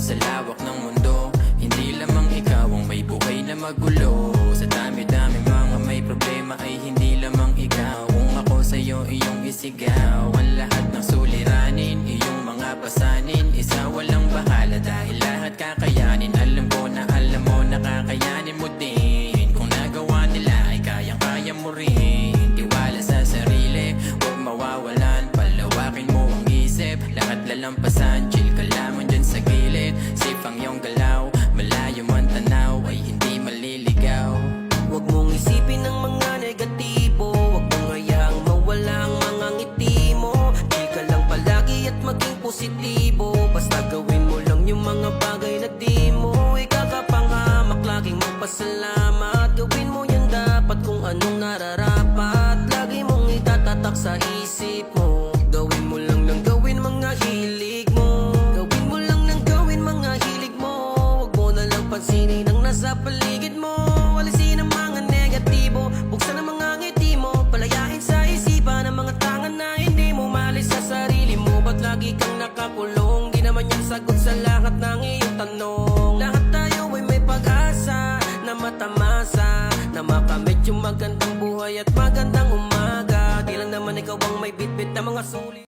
Sa lawak ng mundo, hindi lamang ikaw ang may buhay na magulo. Sa dami-dami mga may problema ay hindi lamang ikaw. Kung ako sa'yo iyong isigaw, ang lahat ng suliranin, iyong mga pasanin, isa walang bahala dahil lahat kakayanin. Alam ko na alam mo na kakayanin mo din. Kung nagawa nila ay kayang-kaya mo rin. Tiwala sa sarili, huwag mawawalan. Palawakin mo ang isip, lahat lalampasan. Chill ka lamang dyan sa gilid, safe ang iyong galaw. Malayo man tanaw ay hindi maliligaw. Huwag mong isipin ang mga negatibo, huwag mong hayaang mawala ang mga ngiti mo. Chill ka lang palagi at maging positibo. Basta gawin mo lang yung mga bagay na di mo ikakapangamak. Laging magpasalamat, gawin mo yan dapat kung anong nararapat. Lagi mong itatatak sa isip mo, gawin mo lang ng gawin mga hilig mo. Gawin mo lang ng gawin mga hilig mo. Huwag mo na lang pansinin ang nasa paligid mo. Alisin ang mga negatibo, buksan ang mga ngiti mo. Palayain sa isipan ang mga tangan na hindi mo malis sa sarili mo. Ba't lagi kang nakakulong? Di naman yan sagot sa lahat ng iyong tanong. Lahat tayo ay may pag-asa na matamasa, na makamit yung magandang buhay at magandang umaga. Di lang naman ikaw ang may bitbit na mga sulit.